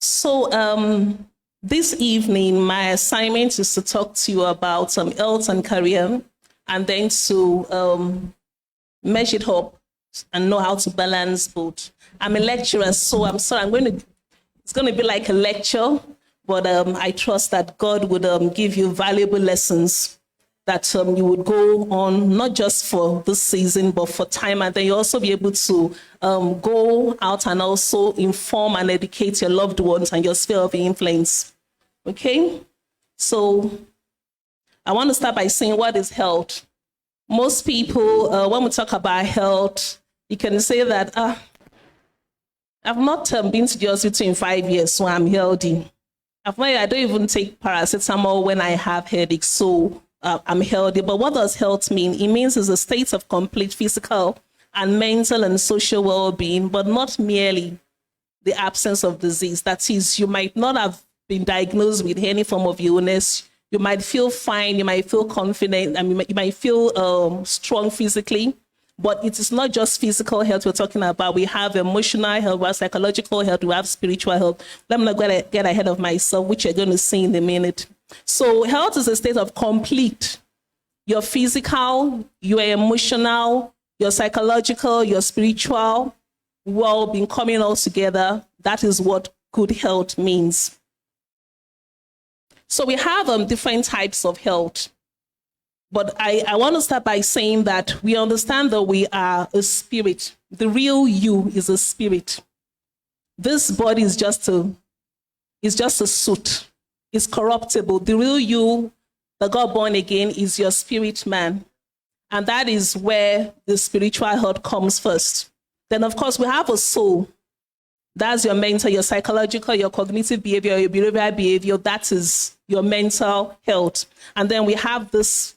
So this evening, my assignment is to talk to you about health and career, and then to measure it up and know how to balance both. I'm a lecturer, so I'm sorry, it's going to be like a lecture, but I trust that God would give you valuable lessons that you would go on, not just for this season, but for time. And then you also be able to go out and also inform and educate your loved ones and your sphere of influence. Okay? So I want to start by saying, what is health? Most people, when we talk about health, you can say that, I've not been to the hospital in 5 years, so I'm healthy. I don't even take paracetamol when I have headaches, so I'm healthy. But what does health mean? It means it's a state of complete physical and mental and social well-being, but not merely the absence of disease. That is, you might not have been diagnosed with any form of illness. You might feel fine, you might feel confident, and you might feel strong physically. But it is not just physical health we're talking about. We have emotional health, we have psychological health, we have spiritual health. Let me not get ahead of myself, which you're going to see in a minute. So health is a state of complete, your physical, your emotional, your psychological, your spiritual well-being coming all together. That is what good health means. So we have different types of health. But I want to start by saying that we understand that we are a spirit. The real you is a spirit. This body is just a suit. It's corruptible. The real you that got born again is your spirit man. And that is where the spiritual health comes first. Then, of course, we have a soul. That's your mental, your psychological, your cognitive behavior, your behavioral behavior. That is your mental health. And then we have this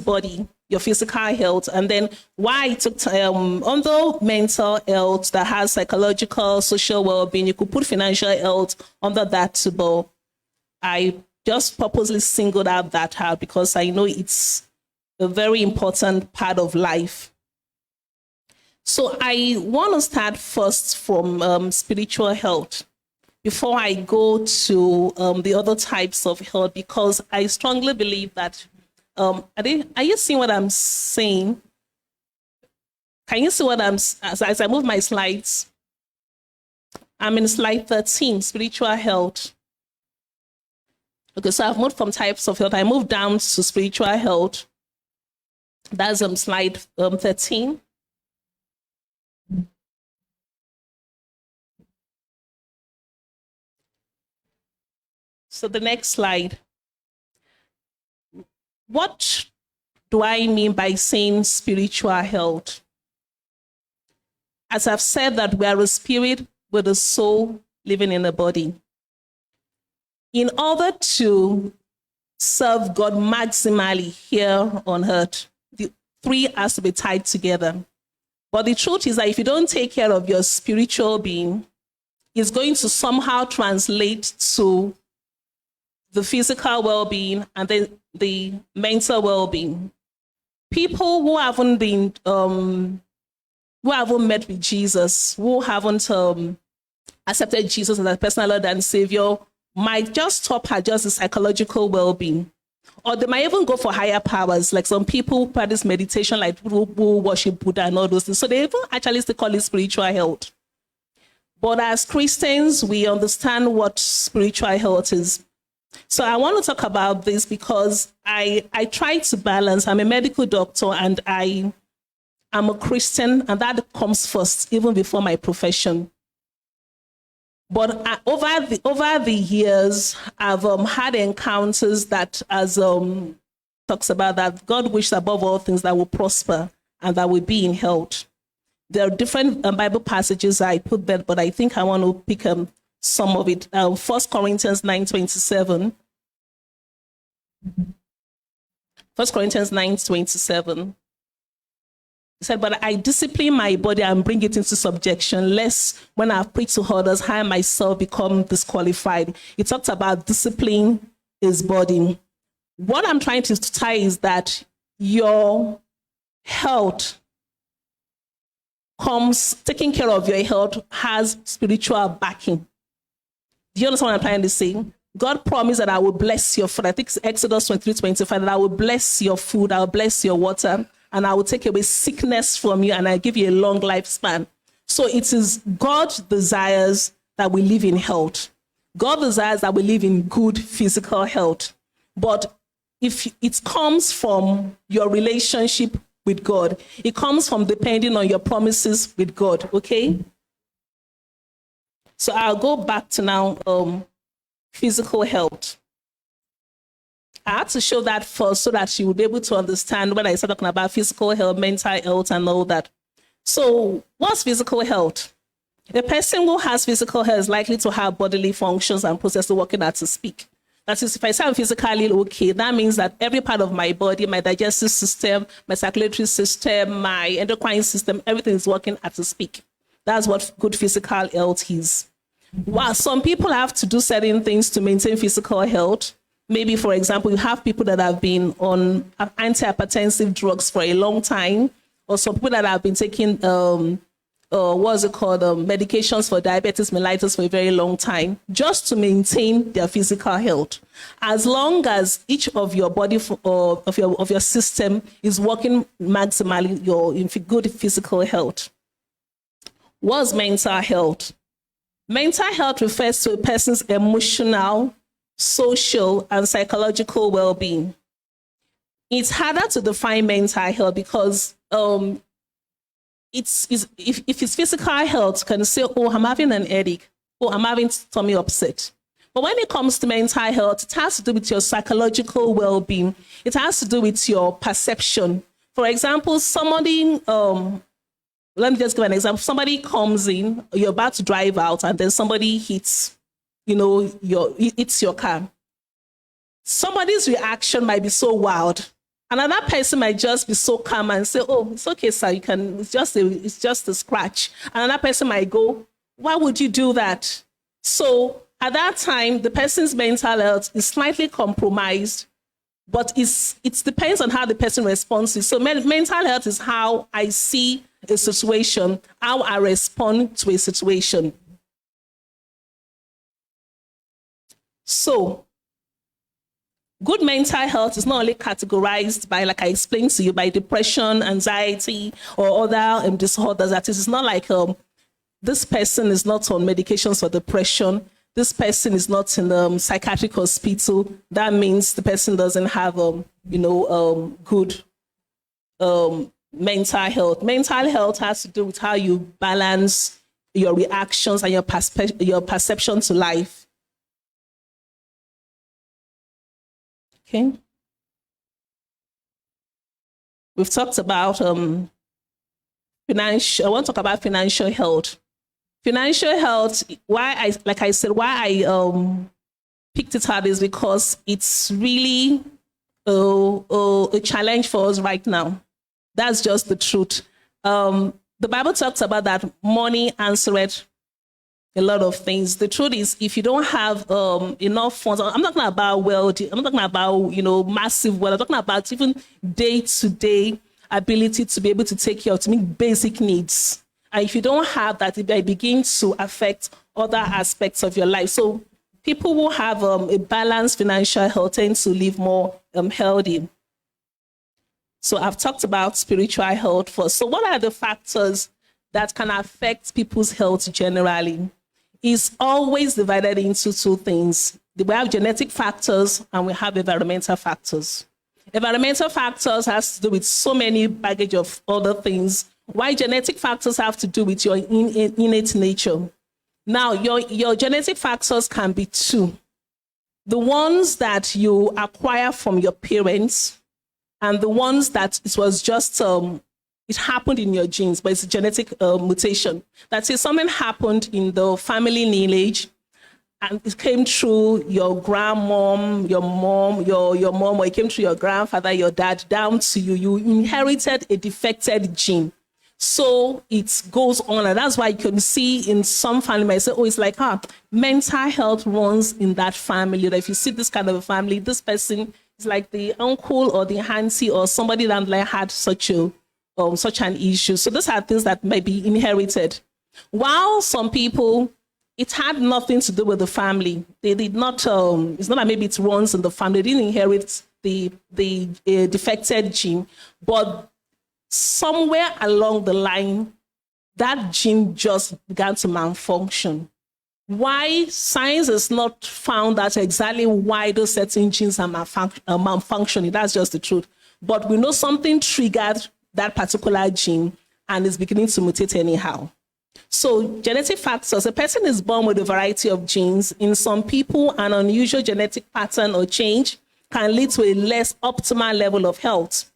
body, your physical health. And then why it took time, under mental health that has psychological, social well-being, you could put financial health under that too, but I just purposely singled out that out because I know it's a very important part of life. So I want to start first from spiritual health before I go to the other types of health, because I strongly believe that, are you seeing what I'm saying? Can you see what as I move my slides? I'm in slide 13, spiritual health. Okay, so I've moved from types of health. I moved down to spiritual health. That's slide 13. So the next slide. What do I mean by saying spiritual health? As I've said, that we are a spirit with a soul living in a body. In order to serve God maximally here on earth, the three has to be tied together. But the truth is that if you don't take care of your spiritual being, it's going to somehow translate to the physical well-being and then the mental well-being. People who haven't been, who haven't met with Jesus, who haven't accepted Jesus as their personal Lord and Savior, might just stop at just the psychological well-being. Or they might even go for higher powers, like some people who practice meditation, like who worship Buddha and all those things. So they even actually still call it spiritual health. But as Christians, we understand what spiritual health is. So I want to talk about this because I try to balance. I'm a medical doctor and I am a Christian, and that comes first, even before my profession. But over the years, I've had encounters that, as talks about, that God wishes above all things that will prosper and that will be in health. There are different Bible passages I put there, but I think I want to pick some of it. 1 Corinthians 9:27. 1 Corinthians 9:27. He said, but I discipline my body and bring it into subjection, lest when I preach to others, I myself become disqualified. He talked about discipline his body. What I'm trying to tie is that your health taking care of your health has spiritual backing. Do you understand what I'm trying to say? God promised that I will bless your food. I think it's Exodus 23:25, that I will bless your food, I will bless your water, and I will take away sickness from you, and I give you a long lifespan. So it is God desires that we live in health. God desires that we live in good physical health. But if it comes from your relationship with God, it comes from depending on your promises with God, okay? So I'll go back to now physical health. I had to show that first so that you would be able to understand when I start talking about physical health, mental health, and all that. So what's physical health? A person who has physical health is likely to have bodily functions and processes working at his peak. That is, if I say I'm physically okay, that means that every part of my body, my digestive system, my circulatory system, my endocrine system, everything is working at its peak. That's what good physical health is. While some people have to do certain things to maintain physical health, maybe, for example, you have people that have been on antihypertensive drugs for a long time, or some people that have been taking, medications for diabetes mellitus for a very long time, just to maintain their physical health. As long as each of your body, of your system is working maximally, you're in good physical health. What's mental health? Mental health refers to a person's emotional, social, and psychological well-being. It's harder to define mental health because if it's physical health, you can say, oh, I'm having an headache, oh, I'm having tummy upset. But when it comes to mental health, it has to do with your psychological well-being. It has to do with your perception. For example, somebody, let me just give an example. Somebody comes in, you're about to drive out, and then somebody hits, hits your car. Somebody's reaction might be so wild. Another person might just be so calm and say, oh, it's okay, sir, it's just a scratch. Another person might go, why would you do that? So at that time, the person's mental health is slightly compromised, but it depends on how the person responds. So mental health is how I see a situation, how I respond to a situation. So good mental health is not only categorized by, like I explained to you, by depression, anxiety, or other disorders. That is, it's not like this person is not on medications for depression. This person is not in a psychiatric hospital. That means the person doesn't have, good mental health. Mental health has to do with how you balance your reactions and your perception to life. Okay. We've talked about financial. I want to talk about financial health. Financial health. Why I picked it out is because it's really a challenge for us right now. That's just the truth. The Bible talks about that money answered a lot of things. The truth is, if you don't have enough funds, I'm not talking about wealthy, I'm not talking about, massive wealth. I'm talking about even day-to-day ability to be able to take care of, to meet basic needs. And if you don't have that, it may begin to affect other aspects of your life. So people who have a balanced financial health tend to live more healthy. So I've talked about spiritual health first. So what are the factors that can affect people's health generally? It's always divided into two things. We have genetic factors and we have environmental factors. Environmental factors has to do with so many baggage of other things, while genetic factors have to do with your innate nature. Now, your genetic factors can be two. The ones that you acquire from your parents and the ones that it was just it happened in your genes, but it's a genetic mutation. That is, something happened in the family lineage, and it came through your grandmom, your mom, your mom, or it came through your grandfather, your dad, down to you. You inherited a defected gene. So it goes on, and that's why you can see in some family, I say, oh, it's like, mental health runs in that family. That if you see this kind of a family, this person is like the uncle or the auntie or somebody that had such a such an issue. So those are things that may be inherited. While some people, it had nothing to do with the family. They did not, it's not that maybe it runs in the family. They didn't inherit the defected gene, but somewhere along the line, that gene just began to malfunction. Why? Science has not found out exactly why those certain genes are malfunctioning. That's just the truth. But we know something triggered that particular gene and is beginning to mutate anyhow. So genetic factors, a person is born with a variety of genes. In some people, an unusual genetic pattern or change can lead to a less optimal level of health.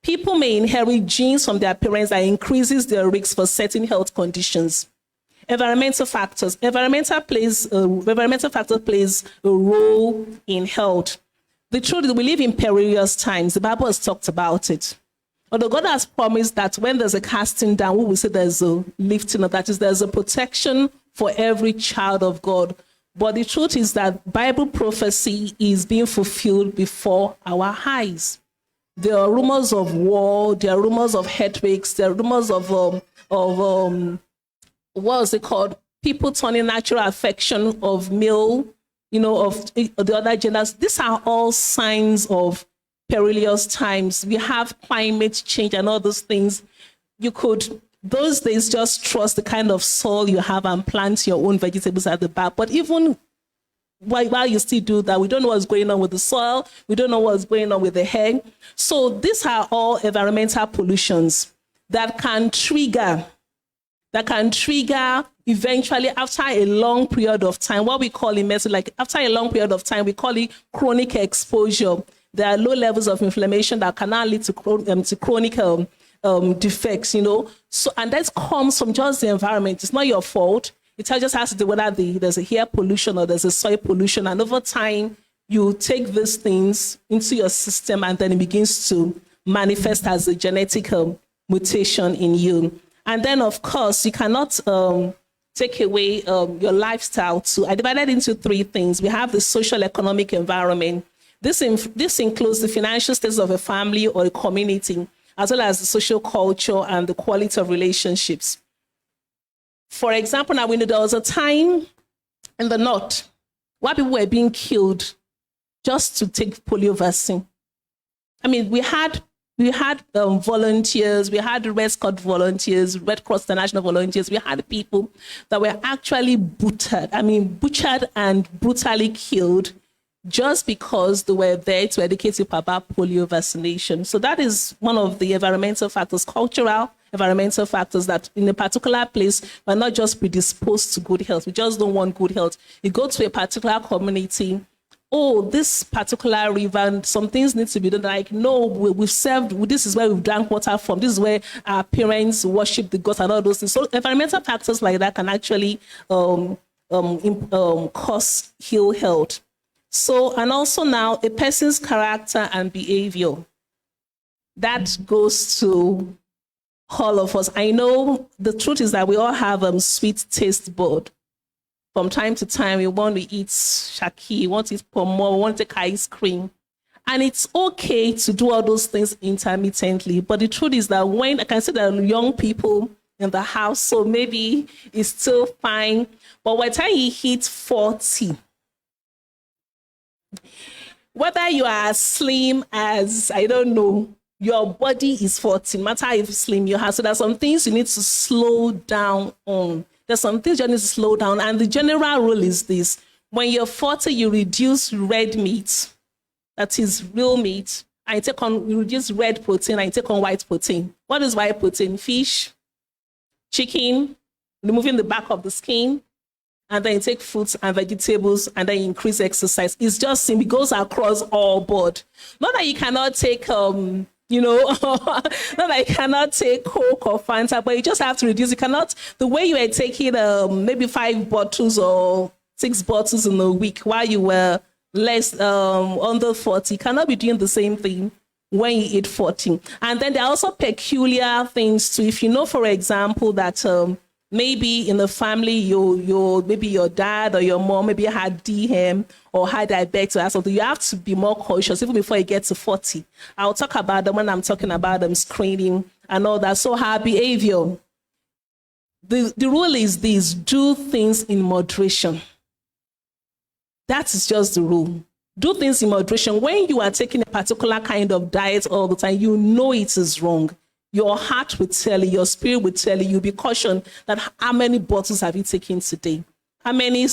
People may inherit genes from their parents that increases their risk for certain health conditions. Environmental factors. Environmental factor plays a role in health. The truth is we live in perilous times. The Bible has talked about it. Although God has promised that when there's a casting down, we will say there's a lifting up. That is, there's a protection for every child of God. But the truth is that Bible prophecy is being fulfilled before our eyes. There are rumors of war. There are rumors of earthquakes. There are rumors of what is it called? People turning natural affection of male, of the other genders. These are all signs of perilous times. We have climate change and all those things. You could, those days, just trust the kind of soil you have and plant your own vegetables at the back. But even while you still do that, we don't know what's going on with the soil. We don't know what's going on with the air. So these are all environmental pollutions that can trigger eventually after a long period of time, what we call in medicine, like after a long period of time, we call it chronic exposure. There are low levels of inflammation that can now lead to chronic defects, So, and that comes from just the environment. It's not your fault. It just has to do whether there's a air pollution or there's a soil pollution. And over time, you take these things into your system and then it begins to manifest as a genetic mutation in you. And then, of course, you cannot take away your lifestyle too. I divided into three things. We have the social economic environment. This includes the financial status of a family or a community, as well as the social culture and the quality of relationships. For example, now we know there was a time in the north where people were being killed just to take polio vaccine. I mean, we had volunteers, we had Red Cross volunteers, Red Cross International volunteers. We had people that were actually butchered and brutally killed just because they were there to educate people about polio vaccination. So that is one of the environmental factors, cultural environmental factors, that in a particular place, we're not just predisposed to good health. We just don't want good health. You go to a particular community, this particular river, some things need to be done. Like, no, we've served, this is where we've drank water from, this is where our parents worship the gods and all those things. So environmental factors like that can actually cause ill health. So, and also now a person's character and behavior, that goes to all of us. I know the truth is that we all have sweet taste bud. From time to time, we want to eat shaki, we want to eat pomo, we want to take ice cream. And it's okay to do all those things intermittently. But the truth is that when I can see there are young people in the house, so maybe it's still fine. But by the time you hit 40, whether you are as slim as, I don't know, your body is 40, no matter if slim you have. So there's some things you need to slow down on. There's some things you need to slow down. And the general rule is this: when you're 40, you reduce red meat, that is real meat, and you reduce red protein and you take on white protein. What is white protein? Fish, chicken, removing the back of the skin, and then you take fruits and vegetables, and then you increase exercise. It's just simply goes across all board. Not that you cannot take not that you cannot take Coke or Fanta, but you just have to reduce. You cannot, the way you were taking maybe 5 bottles or 6 bottles in a week while you were less under 40, you cannot be doing the same thing when you hit 40. And then there are also peculiar things too. If you know, for example, that maybe in the family, maybe your dad or your mom maybe had DM or had diabetes or something, you have to be more cautious even before you get to 40. I'll talk about them when I'm talking about screening and all that. So our behavior, the rule is this: do things in moderation. That is just the rule. Do things in moderation. When you are taking a particular kind of diet all the time, you know it is wrong. Your heart will tell you, your spirit will tell you, you'll be cautioned that how many bottles have you taken today? How many,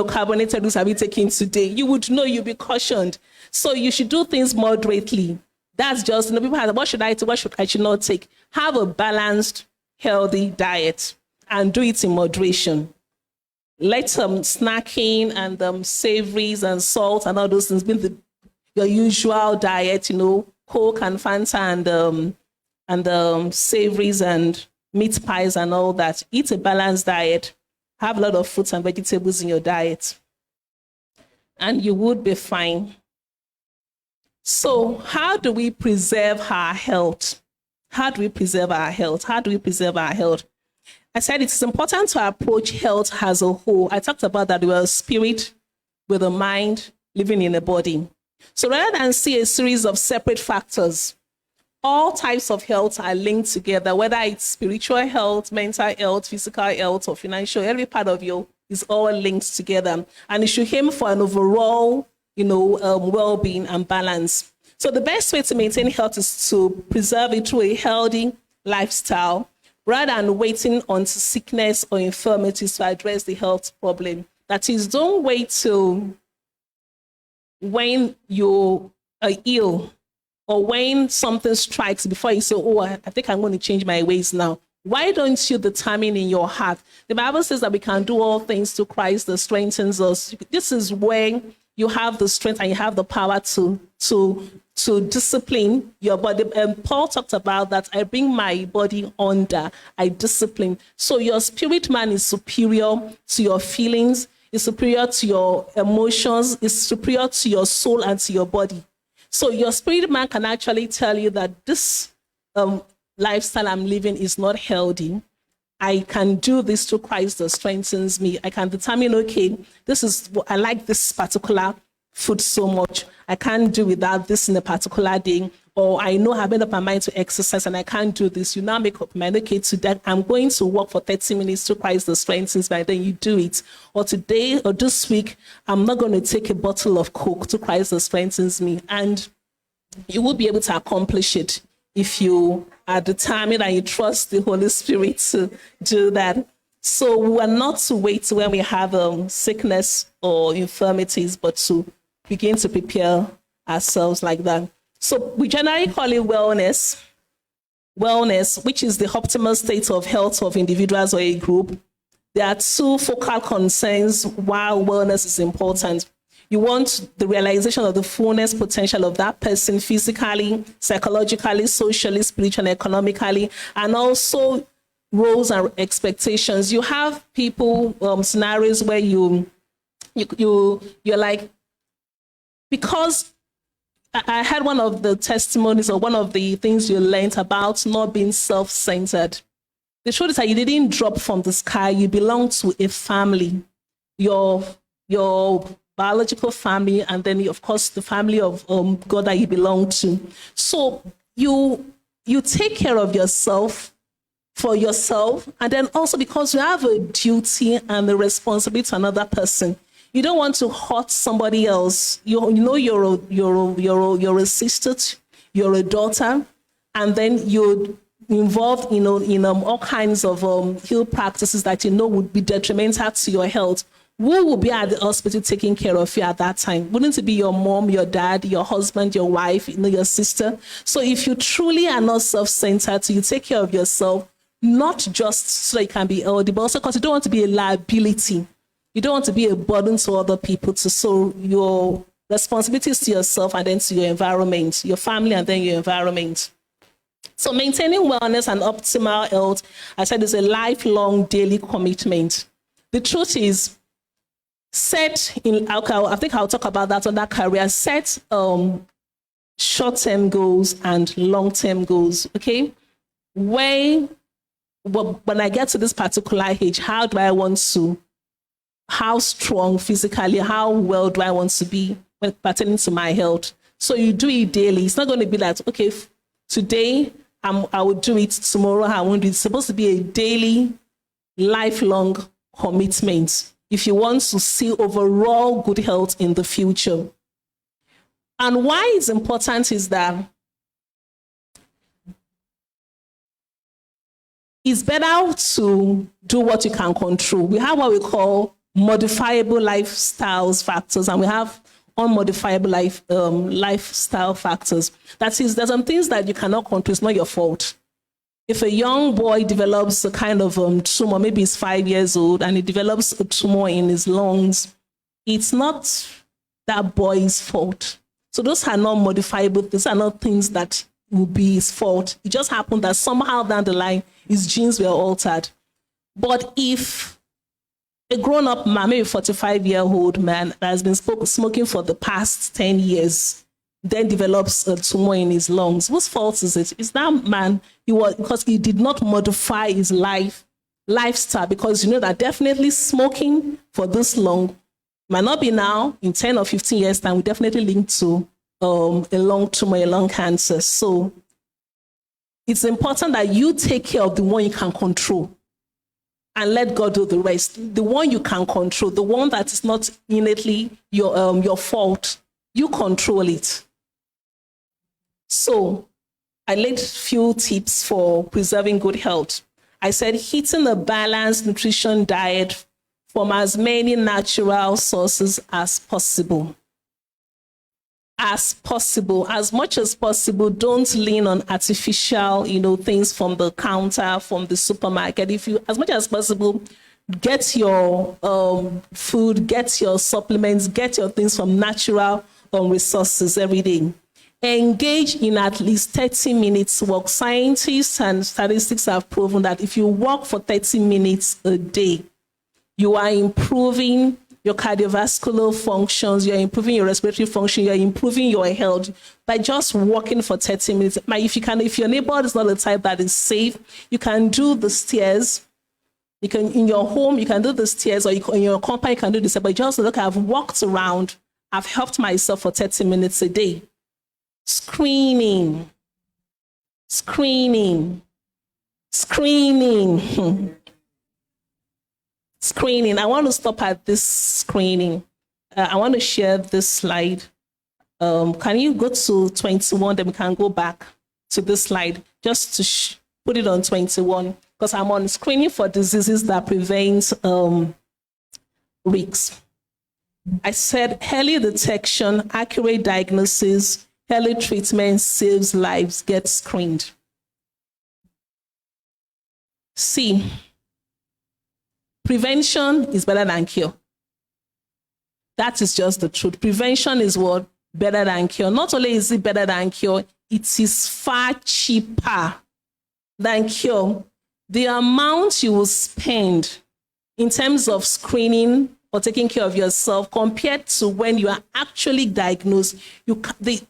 carbonated drinks have you taken today? You would know, you'll be cautioned. So you should do things moderately. That's just, people have, what should I take? What should I should not take? Have a balanced, healthy diet and do it in moderation. Let snacking and savories and salt and all those things be your usual diet, Coke and Fanta and savories and meat pies and all that. Eat a balanced diet. Have a lot of fruits and vegetables in your diet. And you would be fine. So how do we preserve our health? How do we preserve our health? How do we preserve our health? I said it's important to approach health as a whole. I talked about that we are a spirit with a mind living in a body. So rather than see a series of separate factors, all types of health are linked together, whether it's spiritual health, mental health, physical health, or financial. Every part of you is all linked together. And you should aim for an overall, well-being and balance. So the best way to maintain health is to preserve it through a healthy lifestyle, rather than waiting until sickness or infirmities to address the health problem. That is, don't wait till when you are ill or when something strikes before you say, I think I'm going to change my ways now. Why don't you determine in your heart? The Bible says that we can do all things through Christ that strengthens us. This is when you have the strength and you have the power to discipline your body. And Paul talked about that. I bring my body under, I discipline. So your spirit man is superior to your feelings, is superior to your emotions, is superior to your soul and to your body. So your spirit man can actually tell you that this lifestyle I'm living is not healthy. I can do this through Christ that strengthens me. I can determine, I like this particular food so much. I can't do without this in a particular day. Or I know I've made up my mind to exercise and I can't do this. You now make up my mind, today I'm going to walk for 30 minutes through Christ that strengthens me, and then you do it. Or today or this week, I'm not going to take a bottle of Coke to Christ that strengthens me. And you will be able to accomplish it if you are determined and you trust the Holy Spirit to do that. So we are not to wait when we have sickness or infirmities, but to begin to prepare ourselves like that. So we generally call it wellness, which is the optimal state of health of individuals or a group. There are two focal concerns why wellness is important. You want the realization of the fullness potential of that person physically, psychologically, socially, spiritually, economically, and also roles and expectations. You have people, scenarios where you're like, because I had one of the testimonies or one of the things you learned about not being self-centered. The truth is that you didn't drop from the sky. You belong to a family, your biological family, and then, of course, the family of God that you belong to. So you take care of yourself for yourself, and then also because you have a duty and a responsibility to another person. You don't want to hurt somebody else. You're a sister, you're a daughter, and then you're involved in all kinds of heal practices that would be detrimental to your health. Who will be at the hospital taking care of you at that time? Wouldn't it be your mom, your dad, your husband, your wife, your sister? So if you truly are not self-centered, so you take care of yourself, not just so that you can be healthy, but also because you don't want to be a liability. You don't want to be a burden to other people. So your responsibilities to yourself and then to your environment, your family and then your environment. So maintaining wellness and optimal health, I said, is a lifelong daily commitment. The truth is, I think I'll talk about that on that career. Set short-term goals and long-term goals, okay? When I get to this particular age, how strong physically, how well do I want to be when pertaining to my health? So you do it daily. It's not going to be like, okay, today I will do it tomorrow. I won't do it. It's supposed to be a daily, lifelong commitment if you want to see overall good health in the future. And why it's important is that it's better to do what you can control. We have what we call modifiable lifestyles factors, and we have unmodifiable lifestyle factors. That is, there's some things that you cannot control. It's not your fault. If a young boy develops a kind of tumor, maybe he's 5 years old, and he develops a tumor in his lungs, it's not that boy's fault. So those are not modifiable. These are not things that will be his fault. It just happened that somehow down the line, his genes were altered. But if a grown-up man, maybe 45-year-old man that has been smoking for the past 10 years, then develops a tumor in his lungs, whose fault is it? It's that man, because he did not modify his lifestyle, because you know that definitely smoking for this long might not be now, in 10 or 15 years' time, we definitely link to a lung tumor, a lung cancer. So it's important that you take care of the one you can control and let God do the rest. The one you can control, the one that is not innately your fault, you control it. So I laid a few tips for preserving good health. I said eating a balanced nutrition diet from as many natural sources as possible. As much as possible, don't lean on artificial, things from the counter, from the supermarket. If you, as much as possible, get your food, get your supplements, get your things from natural resources every day. Engage in at least 30 minutes walk. Scientists and statistics have proven that if you walk for 30 minutes a day, you are improving your cardiovascular functions, you're improving your respiratory function, you're improving your health by just walking for 30 minutes. If your neighbor is not the type that is safe, you can do the stairs. You can, in your home, you can do the stairs, or in your company, you can do this. But just look, I've walked around, I've helped myself for 30 minutes a day. Screening. Screening. I want to stop at this screening. I want to share this slide. Can you go to 21? Then we can go back to this slide just to put it on 21, because I'm on screening for diseases that prevent risks. I said early detection, accurate diagnosis, early treatment saves lives. Get screened. C. Prevention is better than cure. That is just the truth. Prevention is what? Better than cure. Not only is it better than cure, it is far cheaper than cure. The amount you will spend in terms of screening or taking care of yourself compared to when you are actually diagnosed,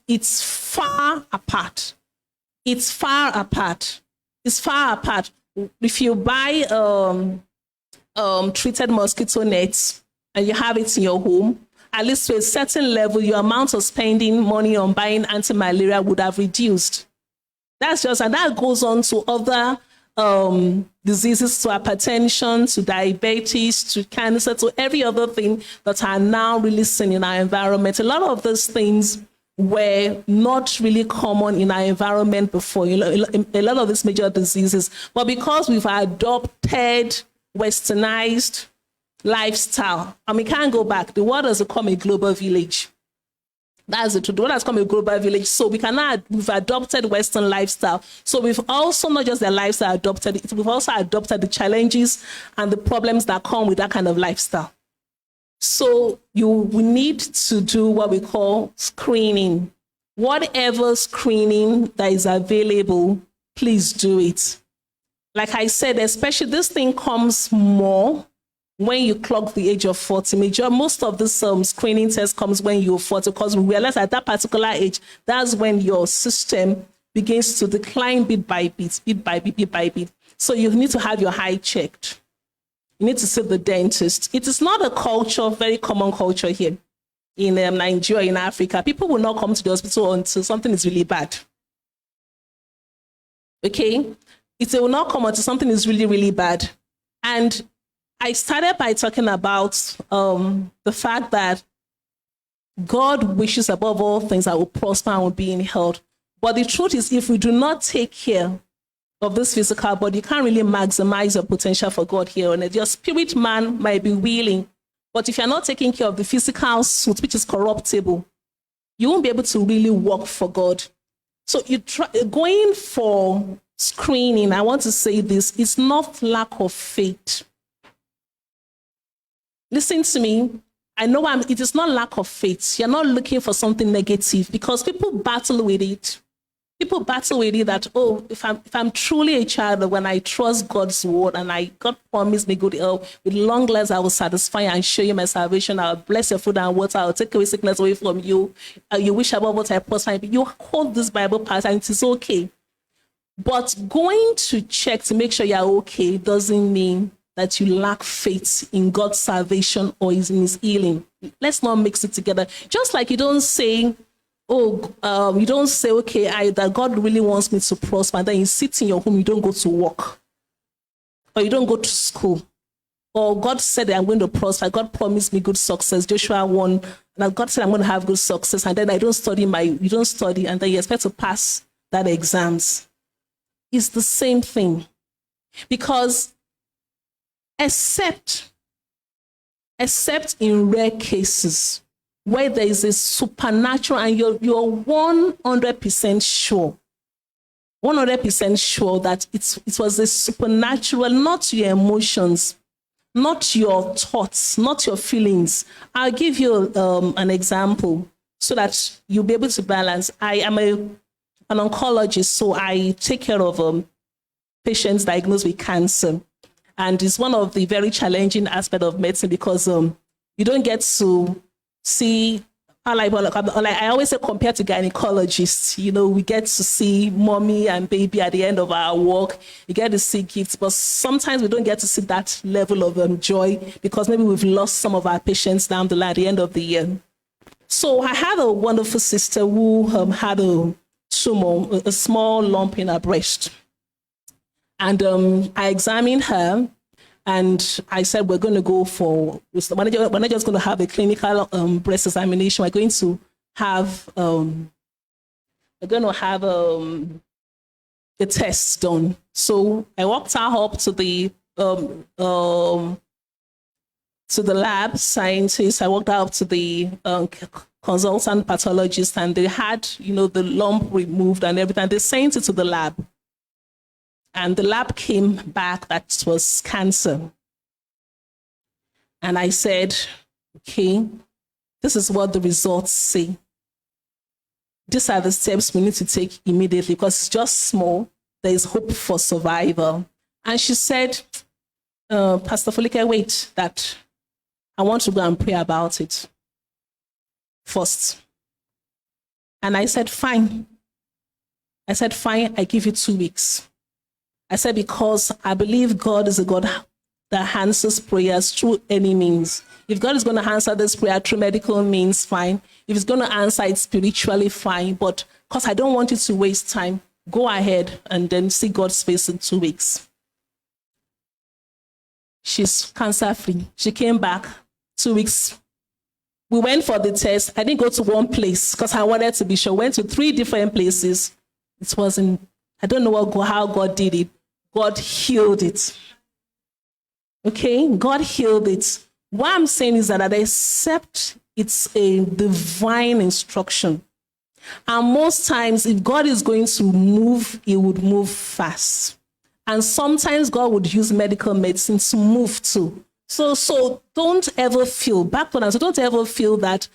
it's far apart. It's far apart. If you buy treated mosquito nets and you have it in your home, at least to a certain level, your amount of spending money on buying anti-malaria would have reduced. And that goes on to other diseases, to hypertension, to diabetes, to cancer, to every other thing that are now really seen in our environment. A lot of those things were not really common in our environment before, a lot of these major diseases. But because we've adopted westernized lifestyle, and we can't go back. The world has become a global village. That's the truth. The world has become a global village. So we've adopted Western lifestyle. So we've also not just the lifestyle adopted it, we've also adopted the challenges and the problems that come with that kind of lifestyle. So we need to do what we call screening. Whatever screening that is available, please do it. Like I said, especially this thing comes more when you clock the age of 40. Most of this screening test comes when you're 40, because we realize at that particular age, that's when your system begins to decline bit by bit. So you need to have your eye checked. You need to see the dentist. It is not a culture, very common culture here in Nigeria, in Africa. People will not come to the hospital until something is really bad. Okay? It will not come until something is really, really bad. And I started by talking about the fact that God wishes above all things that will prosper and will be in health. But the truth is, if we do not take care of this physical body, you can't really maximize your potential for God here on earth. Your spirit man might be willing, but if you're not taking care of the physical suit, which is corruptible, you won't be able to really work for God. So going for screening, I want to say this, it's not lack of faith. Listen to me. I know it is not lack of faith. You're not looking for something negative, because people battle with it. People battle with it that, oh, if I'm truly a child, when I trust God's word and God promised me good health, with long lives I will satisfy and show you my salvation. I'll bless your food and water. I'll take away sickness away from you. You wish above what I prosper. You hold this Bible part and it is okay. But going to check to make sure you're okay doesn't mean that you lack faith in God's salvation or in his healing. Let's not mix it together. Just like you don't say, you don't say, okay, that God really wants me to prosper, and then you sit in your home, you don't go to work, or you don't go to school, or God said that I'm going to prosper, God promised me good success, Joshua 1, and God said I'm going to have good success, and then you don't study, and then you expect to pass that exams. It's the same thing. Because except in rare cases, where there is a supernatural and you're 100% sure, 100% sure that it was a supernatural, not your emotions, not your thoughts, not your feelings. I'll give you an example so that you'll be able to balance. I am an oncologist, so I take care of patients diagnosed with cancer. And it's one of the very challenging aspects of medicine, because you don't get to see, I always say, compared to gynecologists, we get to see mommy and baby at the end of our work. You get to see gifts, but sometimes we don't get to see that level of joy, because maybe we've lost some of our patients down the line at the end of the year. So I had a wonderful sister who had a tumor, a small lump in her breast. And I examined her. And I said, we're not just going to have a clinical breast examination. We're going to have a test done. So I walked her up to the lab scientist. I walked her up to the consultant pathologist, and they had, the lump removed and everything. They sent it to the lab. And the lab came back that it was cancer. And I said, okay, this is what the results say. These are the steps we need to take immediately, because it's just small. There is hope for survival. And she said, Pastor Foluke, wait, that I want to go and pray about it first. And I said, fine. I give you 2 weeks. I said, because I believe God is a God that answers prayers through any means. If God is going to answer this prayer through medical means, fine. If he's going to answer it spiritually, fine. But because I don't want you to waste time, go ahead and then see God's face in 2 weeks. She's cancer-free. She came back 2 weeks. We went for the test. I didn't go to one place because I wanted to be sure. Went to 3 different places. It wasn't, I don't know how God did it. God healed it. Okay? God healed it. What I'm saying is that except it's a divine instruction. And most times, if God is going to move, he would move fast. And sometimes God would use medical medicine to move too. So don't ever feel, don't ever feel that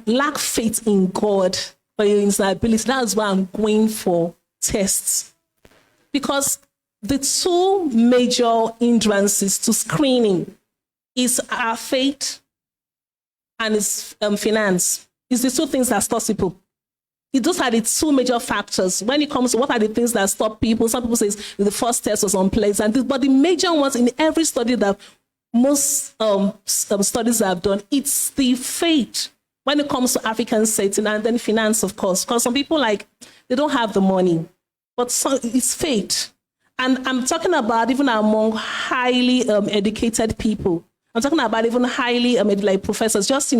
lack faith in God for your instability. That's why I'm going for tests. Because the 2 major hindrances to screening is our faith and its finance. It's the 2 things that stop people. Those are the 2 major factors. When it comes to what are the things that stop people, some people say the first test was unpleasant. But the major ones in every study that most studies have done, it's the faith. When it comes to African setting, and then finance, of course. Because some people, they don't have the money. but it's fate. And I'm talking about even among highly educated people. I'm talking about even highly like professors. Just,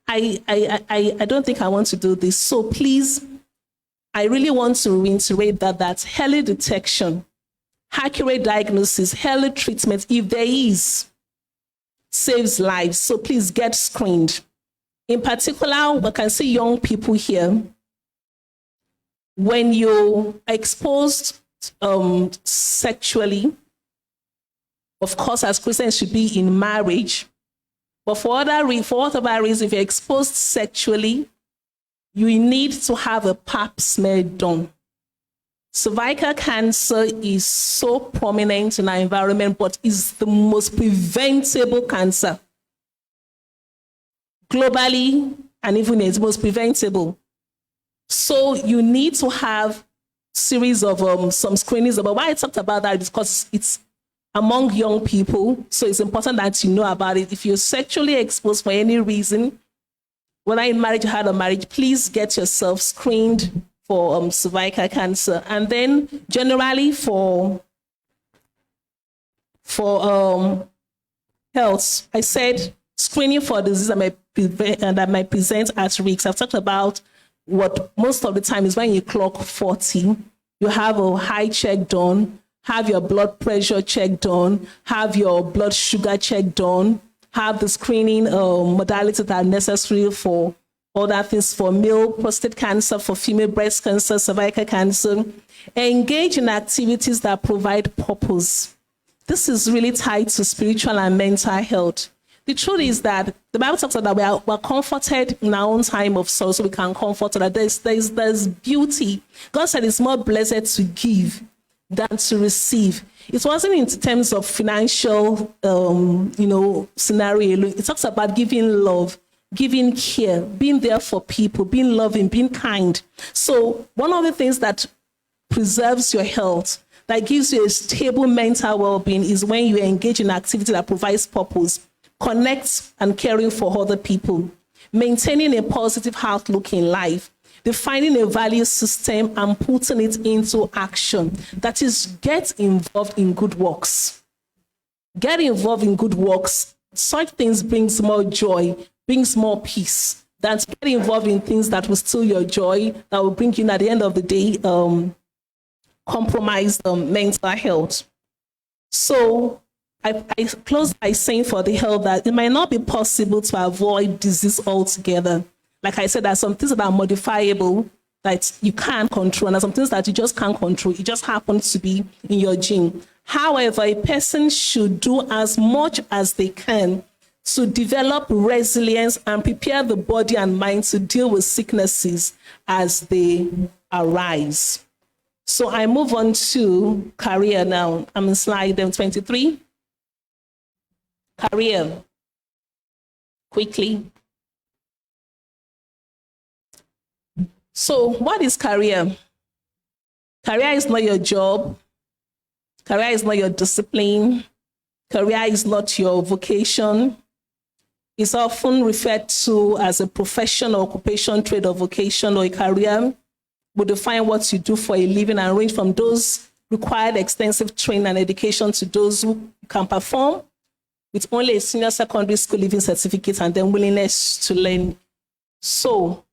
I don't think I want to do this. So please, I really want to reiterate that early detection, accurate diagnosis, early treatment, if there is, saves lives. So please get screened. In particular, we can see young people here. When you're exposed sexually, of course, as Christians should be in marriage, but for whatever reason, if you're exposed sexually, you need to have a pap smear done. Cervical cancer is so prominent in our environment, but is the most preventable cancer. Globally, and even it's most preventable. So you need to have series of some screenings. But why I talked about that is because it's among young people. So it's important that you know about it. If you're sexually exposed for any reason, whether in marriage or out of marriage, please get yourself screened for cervical cancer. And then generally for health, I said screening for disease that might present as risks. I've talked about what most of the time is when you clock 40, you have a high check done, have your blood pressure check done, have your blood sugar check done, have the screening modalities that are necessary for other things, for male prostate cancer, for female breast cancer, cervical cancer. Engage in activities that provide purpose. This is really tied to spiritual and mental health. The truth is that the Bible talks about that we're comforted in our own time of sorrow, so we can comfort that there's beauty. God said it's more blessed to give than to receive. It wasn't in terms of financial, scenario. It talks about giving love, giving care, being there for people, being loving, being kind. So one of the things that preserves your health, that gives you a stable mental well-being, is when you engage in activity that provides purpose, connects and caring for other people, maintaining a positive outlook in life, defining a value system and putting it into action. That is, get involved in good works. Get involved in good works. Such things brings more joy, brings more peace, than to get involved in things that will steal your joy, that will bring you, at the end of the day, compromise mental health. So I close by saying for the health that it might not be possible to avoid disease altogether. Like I said, there are some things that are modifiable that you can't control, and there are some things that you just can't control. It just happens to be in your gene. However, a person should do as much as they can to develop resilience and prepare the body and mind to deal with sicknesses as they arise. So I move on to career now. I'm in slide 23. Career. Quickly. So what is career? Career is not your job. Career is not your discipline. Career is not your vocation. It's often referred to as a profession or occupation, trade or vocation, or a career. We define what you do for a living and range from those required extensive training and education to those who can perform with only a senior secondary school leaving certificate and then willingness to learn. So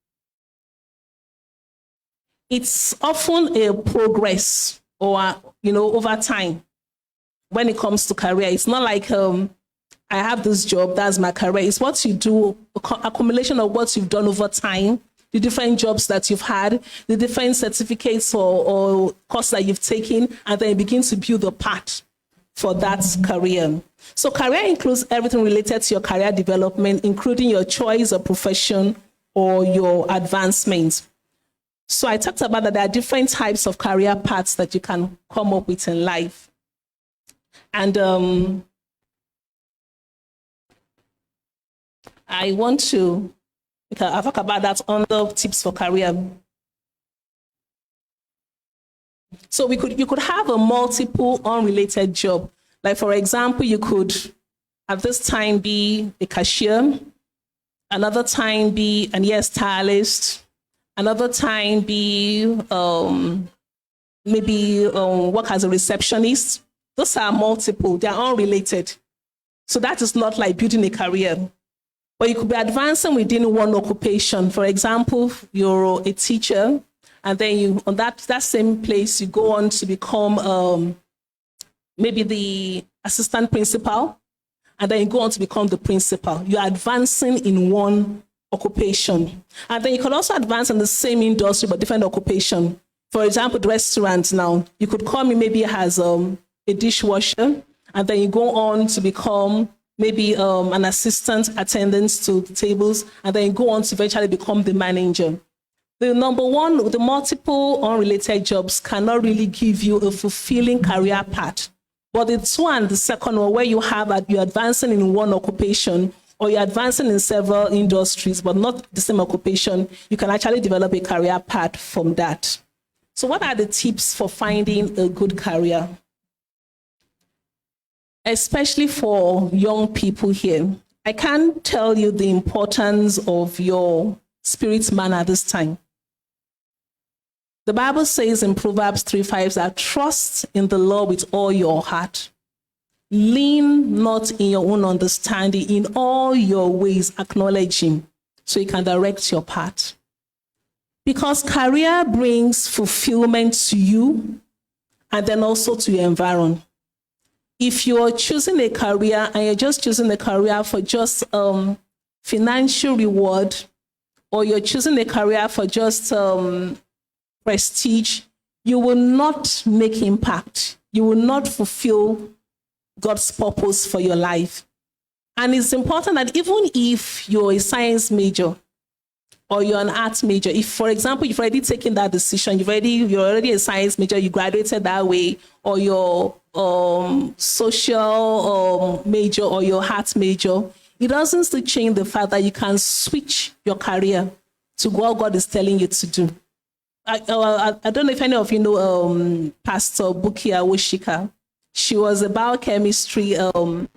it's often a progress or, over time when it comes to career. It's not like I have this job, that's my career. It's what you do, accumulation of what you've done over time, the different jobs that you've had, the different certificates or courses that you've taken, and then you begin to build a path for that career. So career includes everything related to your career development, including your choice of profession or your advancement. So I talked about that there are different types of career paths that you can come up with in life. And I want to I'll talk about that on the tips for career. So you could have a multiple unrelated job. Like, for example, you could at this time be a cashier, another time be an hairstylist, another time be maybe work as a receptionist. Those are multiple, they are unrelated. So that is not like building a career. But you could be advancing within one occupation. For example, you're a teacher, and then you, on that same place, you go on to become maybe the assistant principal, and then you go on to become the principal. You're advancing in one occupation. And then you can also advance in the same industry, but different occupation. For example, the restaurant now, you could come in maybe as a dishwasher, and then you go on to become maybe an assistant attendant to the tables, and then you go on to eventually become the manager. The number one, the multiple unrelated jobs cannot really give you a fulfilling career path. But it's one, the second one, where you have you're advancing in one occupation, or you're advancing in several industries, but not the same occupation, you can actually develop a career path from that. So what are the tips for finding a good career? Especially for young people here, I can't tell you the importance of your spirit man at this time. The Bible says in Proverbs 3:5 that trust in the Lord with all your heart. Lean not in your own understanding. In all your ways, acknowledge him so he can direct your path. Because career brings fulfillment to you and then also to your environment. If you're choosing a career and you're just choosing a career for just financial reward, or you're choosing a career for just prestige, you will not make impact. You will not fulfill God's purpose for your life. And it's important that even if you're a science major or you're an arts major, if, for example, you've already taken that decision, you're already a science major, you graduated that way, or you're social major or your arts major, it doesn't still change the fact that you can switch your career to what God is telling you to do. I don't know if any of you know Pastor Bukia Woshika. She was a biochemistry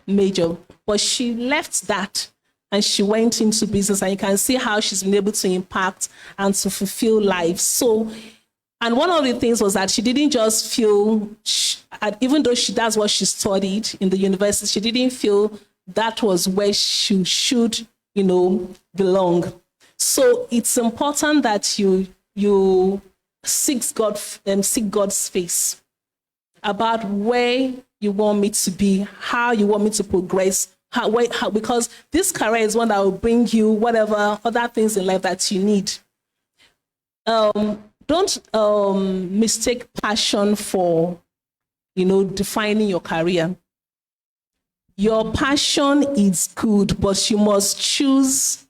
major, but she left that and she went into business, and you can see how she's been able to impact and to fulfill life. So, and one of the things was that she didn't just feel, even though that's what she studied in the university, she didn't feel that was where she should, belong. So it's important that you seek God's face about where you want me to be, how you want me to progress, because this career is one that will bring you whatever other things in life that you need. Don't mistake passion for, defining your career. Your passion is good, but you must choose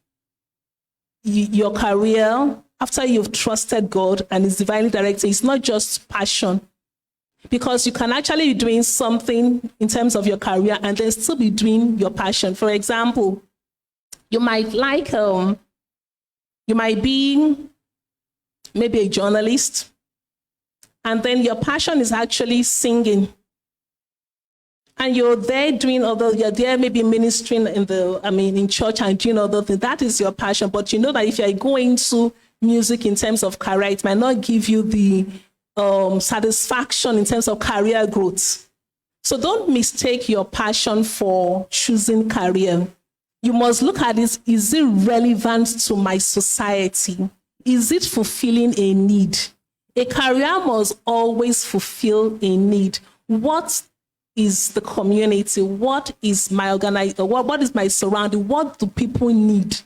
your career after you've trusted God and is divinely directed. It's not just passion, because you can actually be doing something in terms of your career and then still be doing your passion. For example, you might be maybe a journalist, and then your passion is actually singing. And you're there you're there maybe ministering in church and doing other things. That is your passion. But you know that if you're going to music in terms of career, it might not give you the satisfaction in terms of career growth. So don't mistake your passion for choosing career. You must look at this. Is it relevant to my society? Is it fulfilling a need? A career must always fulfill a need. What is the community? What is my what is my surrounding? What do people need?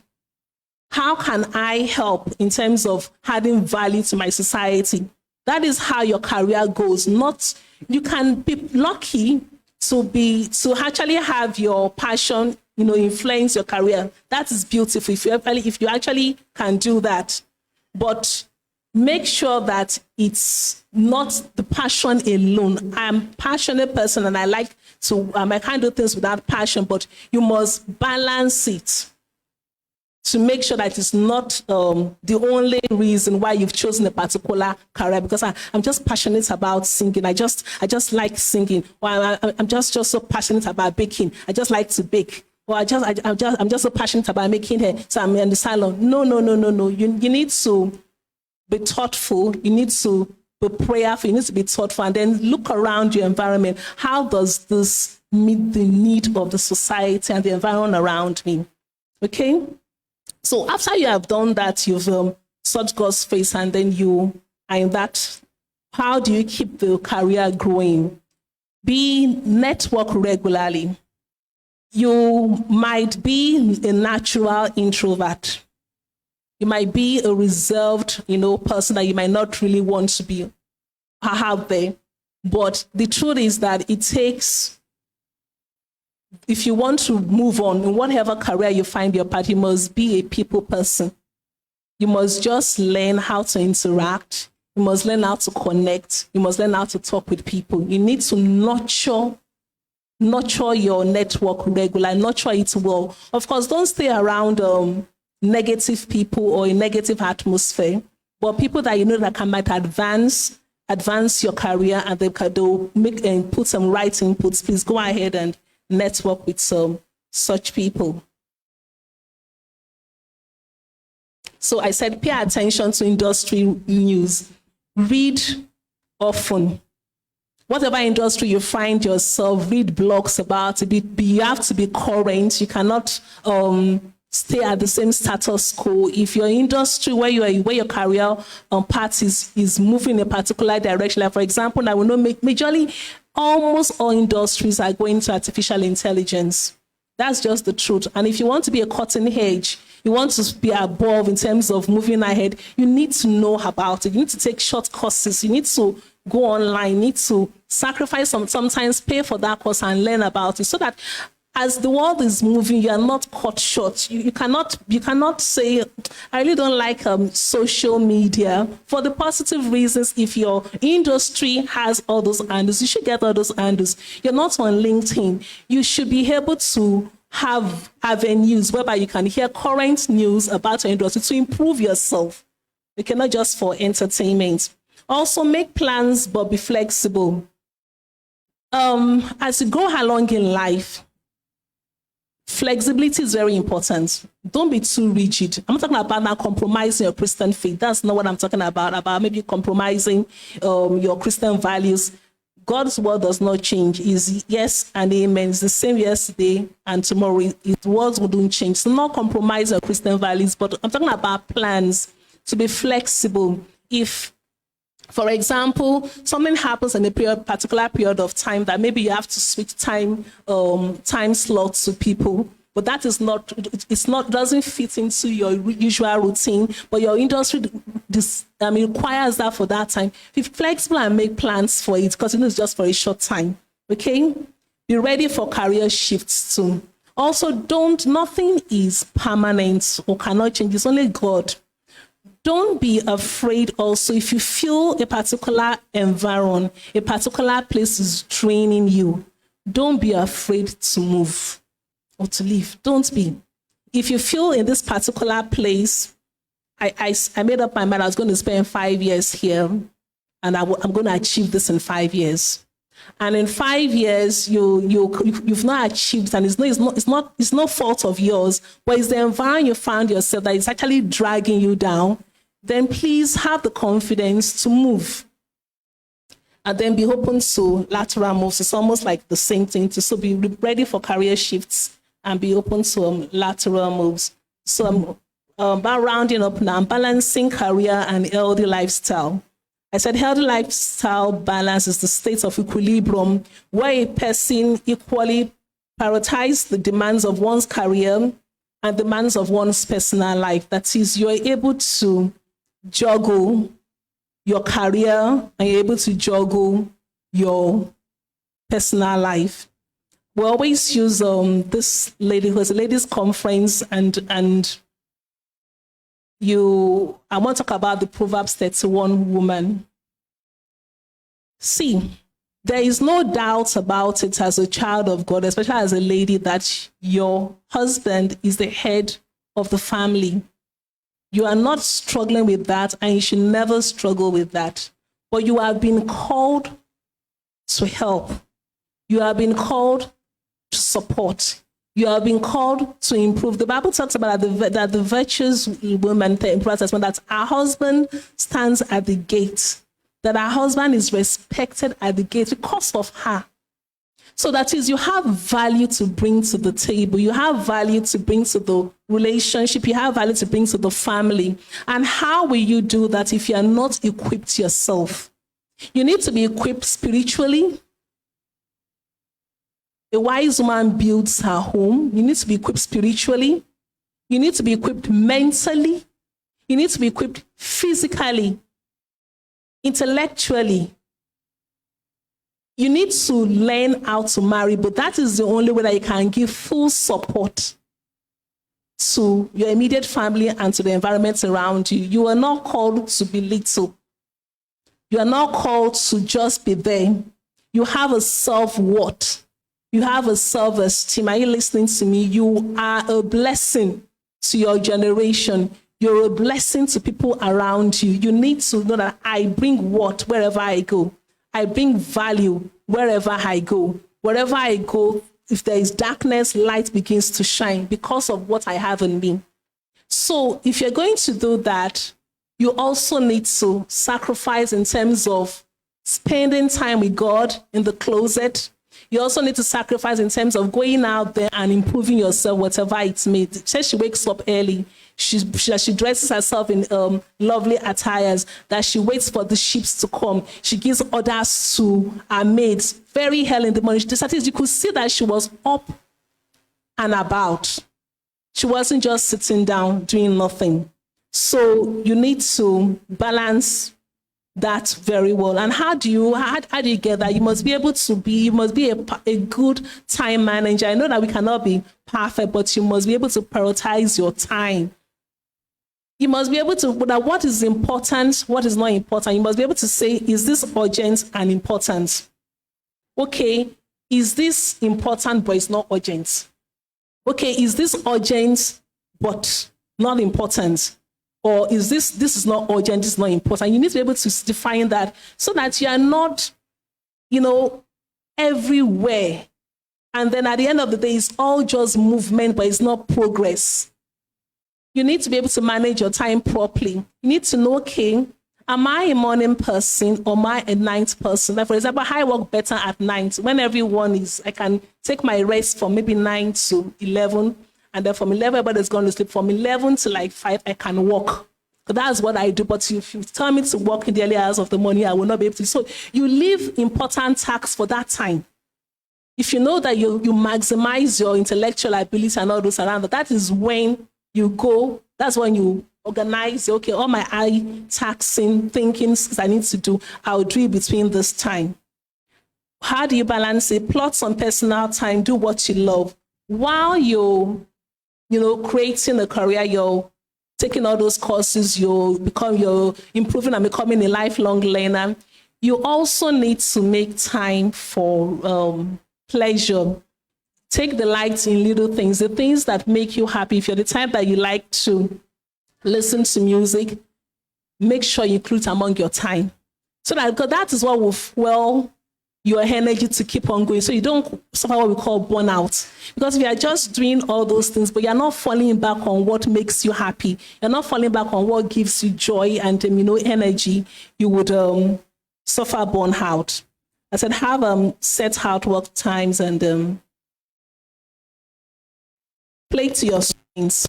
How can I help in terms of adding value to my society? That is how your career goes. You can be lucky to actually have your passion, influence your career. That is beautiful if you actually can do that. But make sure that it's not the passion alone. I'm a passionate person and I can't do things without passion, but you must balance it to make sure that it's not the only reason why you've chosen a particular career, because I'm just passionate about singing. I just like singing. Or I'm just so passionate about baking. I just like to bake. Or I'm just so passionate about making hair, so I'm in the salon. No. You need to be thoughtful. You need to be prayerful, you need to be thoughtful, and then look around your environment. How does this meet the need of the society and the environment around me? Okay? So after you have done that, you've sought God's face, and then you are in that, how do you keep the career growing? Network regularly. You might be a natural introvert. You might be a reserved, person that you might not really want to be out there. But the truth is that it takes, if you want to move on in whatever career you find your path, you must be a people person. You must just learn how to interact. You must learn how to connect. You must learn how to talk with people. You need to nurture your network regularly, nurture it well. Of course, don't stay around negative people or a negative atmosphere, but people that that might advance your career, and they'll make and put some right inputs. Please go ahead and network with such people. So I said, pay attention to industry news. Read often. Whatever industry you find yourself, read blogs about it. You have to be current. You cannot stay at the same status quo. If your industry where your career path is moving in a particular direction, like for example, I will know majorly almost all industries are going to artificial intelligence. That's just the truth. And if you want to be a cutting edge, you want to be above in terms of moving ahead, you need to know about it. You need to take short courses. You need to go online. You need to sacrifice sometimes pay for that course and learn about it, so that as the world is moving, you are not cut short. You cannot say, I really don't like social media. For the positive reasons, if your industry has all those handles, you should get all those handles. You're not on LinkedIn. You should be able to have avenues whereby you can hear current news about your industry to improve yourself. You cannot just for entertainment. Also, make plans, but be flexible. As you go along in life, flexibility is very important. Don't be too rigid. I'm not talking about now compromising your Christian faith. That's not what I'm talking about maybe compromising your Christian values. God's word does not change. It's yes and amen. It's the same yesterday and tomorrow. His words wouldn't change. So not compromise your Christian values, but I'm talking about plans to be flexible. If, for example, something happens in a particular period of time that maybe you have to switch time slots to people, but that is doesn't fit into your usual routine, but your industry requires that for that time. Be flexible and make plans for it, because it's just for a short time. Okay? Be ready for career shifts too. Also, nothing is permanent or cannot change. It's only God. Don't be afraid also if you feel a particular environment, a particular place is draining you. Don't be afraid to move or to leave. Don't be. If you feel in this particular place, I made up my mind I was going to spend 5 years here, and I'm going to achieve this in 5 years. And in 5 years, you've not achieved, and it's no fault of yours, but it's the environment you found yourself that is actually dragging you down. Then please have the confidence to move. And then be open to lateral moves. It's almost like the same thing. So be ready for career shifts and be open to lateral moves. So about rounding up now, balancing career and healthy lifestyle. I said healthy lifestyle balance is the state of equilibrium where a person equally prioritizes the demands of one's career and demands of one's personal life. That is, you're able to juggle your career and you're able to juggle your personal life. We always use this lady who has a ladies' conference, and I want to talk about the Proverbs 31 woman. See, there is no doubt about it as a child of God, especially as a lady, that your husband is the head of the family. You are not struggling with that, and you should never struggle with that. But you have been called to help. You have been called to support. You have been called to improve. The Bible talks about that the virtuous woman, that our husband stands at the gate that her husband is respected at the gate because of her. So that is, you have value to bring to the table. You have value to bring to the relationship. You have value to bring to the family. And how will you do that if you are not equipped yourself? You need to be equipped spiritually. A wise woman builds her home. You need to be equipped spiritually. You need to be equipped mentally. You need to be equipped physically, intellectually. You need to learn how to marry, but that is the only way that you can give full support to your immediate family and to the environment around you. You are not called to be little. You are not called to just be there. You have a self-worth. You have a self-esteem. Are you listening to me? You are a blessing to your generation. You're a blessing to people around you. You need to know that I bring what wherever I go. I bring value wherever I go. Wherever I go, if there is darkness, light begins to shine because of what I have in me. So if you're going to do that, you also need to sacrifice in terms of spending time with God in the closet. You also need to sacrifice in terms of going out there and improving yourself, whatever it's made. It says she wakes up early. She dresses herself in lovely attires, that she waits for the ships to come. She gives orders to her maids very early in the morning. You could see that she was up and about. She wasn't just sitting down doing nothing. So you need to balance that very well. And how do you get that? You must be able to be, you must be a good time manager. I know that we cannot be perfect, but you must be able to prioritize your time. You must be able to, that what is important, what is not important. You must be able to say, is this urgent and important? Okay, is this important but it's not urgent? Okay, is this urgent but not important? Or is this is not urgent, this is not important? You need to be able to define that so that you are not, everywhere. And then at the end of the day, it's all just movement, but it's not progress. You need to be able to manage your time properly. You need to know, okay, am I a morning person or am I a night person? Like, for example, I work better at night when everyone is, I can take my rest from maybe 9 to 11. And then from 11, everybody's going to sleep. From 11 to like 5, I can walk. So that's what I do. But if you tell me to walk in the early hours of the morning, I will not be able to. So you leave important tasks for that time. If you know that you maximize your intellectual ability and all those around, that is when you go, that's when you organize, okay, all my eye taxing, thinking I need to do, I'll do it between this time. How do you balance it? Plot some personal time, do what you love. While you're creating a career, you're taking all those courses, you're improving and becoming a lifelong learner. You also need to make time for pleasure. Take delight in little things, the things that make you happy. If you're the type that you like to listen to music, make sure you include it among your time. So because that is what will fuel your energy to keep on going, so you don't suffer what we call burnout. Because if you are just doing all those things, but you're not falling back on what makes you happy, you're not falling back on what gives you joy and energy, you would suffer burnout. I said, have set out work times and play to your strengths.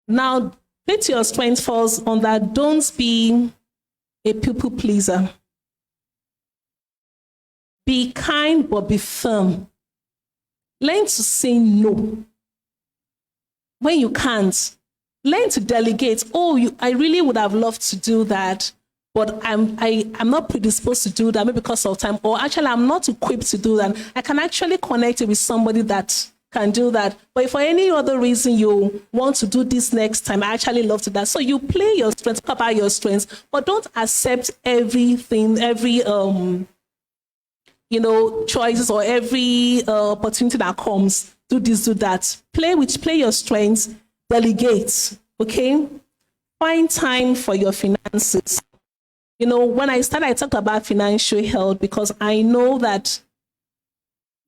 Now, play to your strengths falls on that. Don't be a people pleaser. Be kind, but be firm. Learn to say no when you can't. Learn to delegate. I really would have loved to do that, but I'm not predisposed to do that, maybe because of time, or actually I'm not equipped to do that. I can actually connect with somebody that can do that. But if for any other reason you want to do this next time, I actually love to do that. So you play your strengths, cover your strengths, but don't accept everything, every choices or every opportunity that comes. Do this, do that. Play your strengths, delegate, okay? Find time for your finances. When I started, I talked about financial health because I know that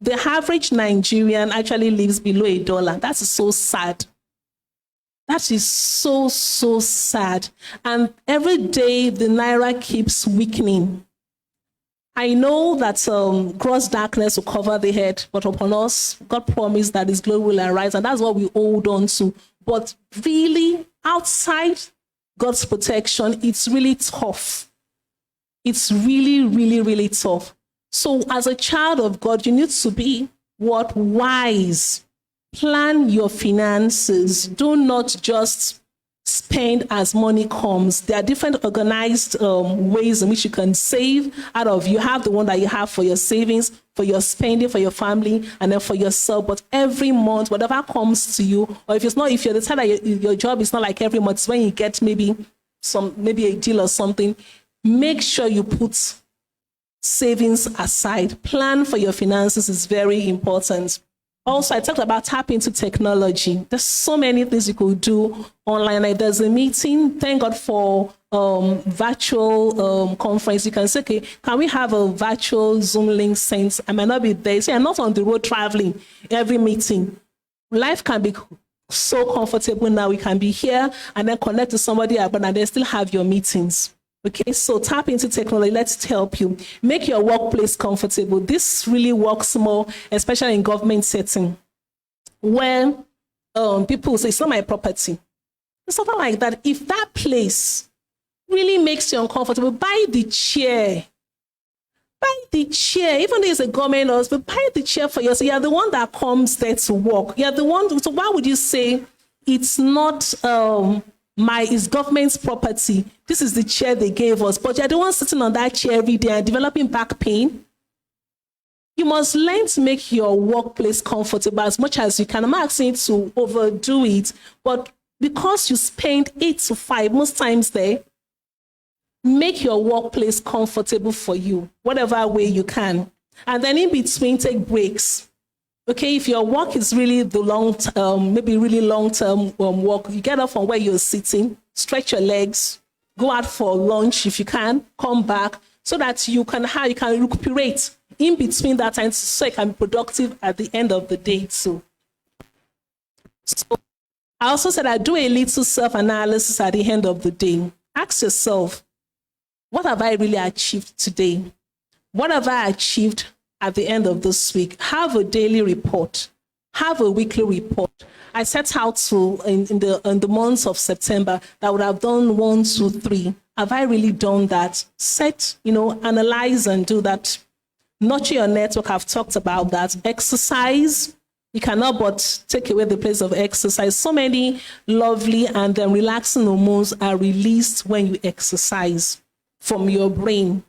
the average Nigerian actually lives below $1. That's so sad. That is so, so sad. And every day the naira keeps weakening. I know that gross darkness will cover the head, but upon us, God promised that His glory will arise, and that's what we hold on to. But really, outside God's protection, it's really tough. It's really, really, really tough. So as a child of God, you need to be what? Wise. Plan your finances. Do not just spend as money comes. There are different organized ways in which you can save out of. You have the one that you have for your savings, for your spending, for your family, and then for yourself. But every month, whatever comes to you, or if you're the type that your job is not like every month, it's when you get maybe a deal or something, make sure you put savings aside. Plan for your finances is very important. Also, I talked about tap into technology. There's so many things you could do online. Like there's a meeting. Thank God for virtual conference. You can say, okay, can we have a virtual Zoom link sent? I might not be there. So you're not on the road traveling every meeting. Life can be so comfortable now. We can be here and then connect to somebody else, and then still have your meetings. Okay, so tap into technology. Let's help you. Make your workplace comfortable. This really works more, especially in government setting, where people say, it's not my property. It's something like that. If that place really makes you uncomfortable, buy the chair. Buy the chair. Even though it's a government house, but buy the chair for yourself. You're the one that comes there to work. You're the one. So why would you say it's not... it's government's property. This is the chair they gave us. But you're the one sitting on that chair every day and developing back pain. You must learn to make your workplace comfortable as much as you can. I'm not asking you to overdo it, but because you spend 8 to 5 most times there, make your workplace comfortable for you, whatever way you can. And then in between, take breaks. Okay, if your work is really the really long-term work, you get up from where you're sitting, stretch your legs, go out for lunch if you can, come back, so that you can recuperate in between that time, so you can be productive at the end of the day too. So I also said I do a little self-analysis at the end of the day. Ask yourself, what have I really achieved today? What have I achieved at the end of this week? Have a daily report. Have a weekly report. I set out to, in the months of September, that I would have done 1, 2, 3. Have I really done that? Analyze and do that. Nurture your network. I've talked about that. Exercise. You cannot but take away the place of exercise. So many lovely and relaxing hormones are released when you exercise from your brain.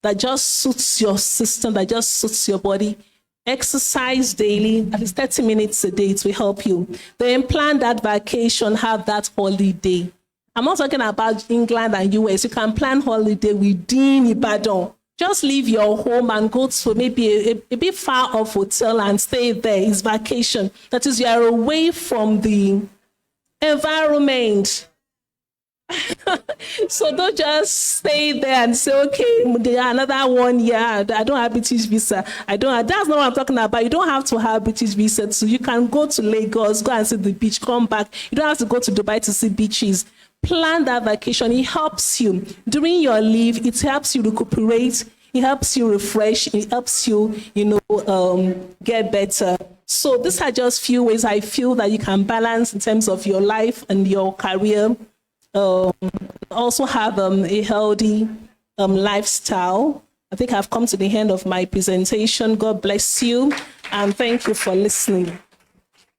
That just suits your system, that just suits your body. Exercise daily, at least 30 minutes a day to help you. Then plan that vacation, have that holiday. I'm not talking about England and US. You can plan holiday within Ibadan. Just leave your home and go to maybe a bit far off hotel and stay there. It's vacation. That is, you are away from the environment. So don't just stay there and say, okay, another 1 year, I don't have British visa. That's not what I'm talking about. You don't have to have British visa. So you can go to Lagos, go and see the beach, come back. You don't have to go to Dubai to see beaches. Plan that vacation. It helps you. During your leave, it helps you recuperate. It helps you refresh. It helps you, get better. So these are just few ways I feel that you can balance in terms of your life and your career. Also have a healthy lifestyle. I think I've come to the end of my presentation. God bless you, and thank you for listening.